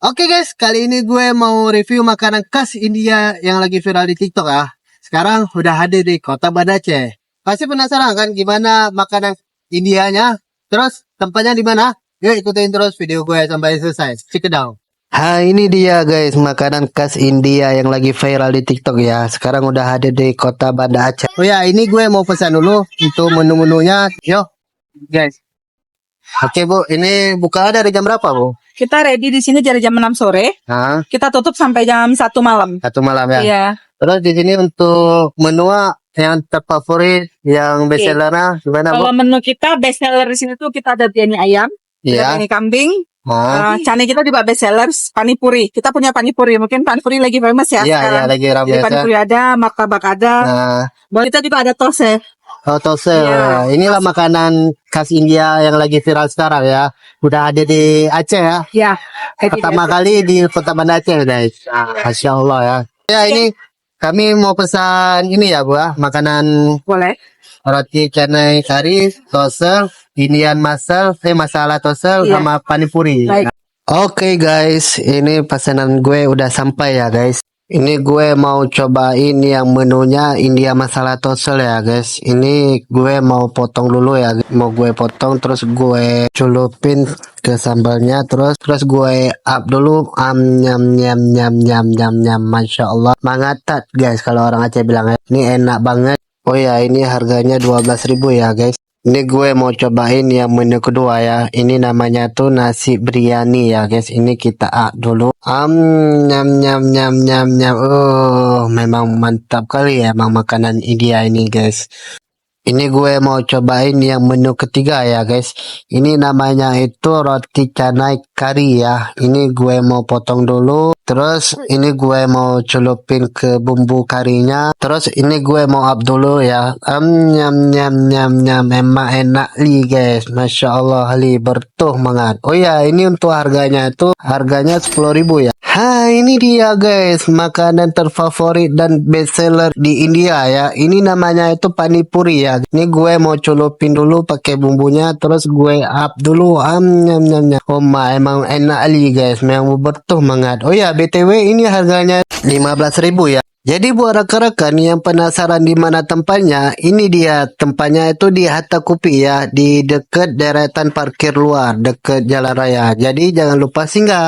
Oke guys, kali ini gue mau review makanan khas India yang lagi viral di TikTok ya. Sekarang udah hadir di Kota Banda Aceh. Pasti penasaran kan gimana makanan Indianya? Terus tempatnya di mana? Yuk ikutin terus video gue sampai selesai. Check it out. Ini dia guys, makanan khas India yang lagi viral di TikTok ya. Sekarang udah hadir di Kota Banda Aceh. Oh ya, ini gue mau pesan dulu untuk menu-menunya. Yuk guys. Oke Bu, ini buka dari jam berapa Bu? Kita ready di sini dari jam 6 sore. Hah? Kita tutup sampai jam 1 malam. 1 malam ya? Iya. Terus di sini untuk menu yang terfavorit, yang best sellernya gimana Bu? Kalau menu kita best seller di sini tuh kita ada biryani ayam, Iya. biryani kambing, Hah? cane kita juga best seller, panipuri. Kita punya panipuri, mungkin panipuri lagi famous ya Iya, sekarang. iya lagi ramai Jadi ya. panipuri ada, martabak ada. Nah, Kita juga ada tose. tose. Iya. Inilah makanan khas India yang lagi viral sekarang ya. Udah ada di Aceh ya. Ya. Pertama kali di Kota Banda Aceh guys. Masya Allah ya. Ya ini kami mau pesan ini ya Bu ya. Makanan Boleh. roti canai kari, tose, Indian masala tose Iya. sama panipuri. Baik. Oke guys, ini pesanan gue udah sampai ya guys. Ini gue mau cobain yang menunya India masala tosel ya guys. Ini gue mau potong dulu ya. Mau gue potong terus gue celupin ke sambalnya terus gue up dulu. Nyam nyam nyam nyam nyam nyam. Masya Allah. Mangatat guys kalau orang Aceh bilang ya. Ini enak banget. Oh ya, ini harganya 12.000 ya guys. Ini gue mau cobain yang menu kedua ya. Ini namanya tuh nasi biryani ya guys. Ini kita dulu. Nyam nyam nyam nyam nyam. Memang mantap kali ya emang makanan India ini guys. Ini gue mau cobain yang menu ketiga ya guys. Ini namanya itu roti canai kari ya. Ini gue mau potong dulu. Terus ini gue mau celupin ke bumbu karinya. Terus ini gue mau up dulu ya. Nyam nyam nyam nyam. Emang enak li guys. Masya Allah li bertuh banget. Oh ya, ini untuk harganya itu harganya 10.000 ya. Ini dia guys makanan terfavorit dan best seller di India ya. Ini namanya itu panipuri ya. Ini gue mau celupin dulu pakai bumbunya terus gue up dulu. Nyam nyam nyam. Oh my, emang enak li guys. Memang bertuh banget. Oh ya, BTW ini harganya 15.000 ya. Jadi buat rekan-rekan yang penasaran di mana tempatnya, ini dia tempatnya itu di Hatta Kupi ya, di dekat deretan parkir luar, dekat jalan raya. Jadi jangan lupa singgah.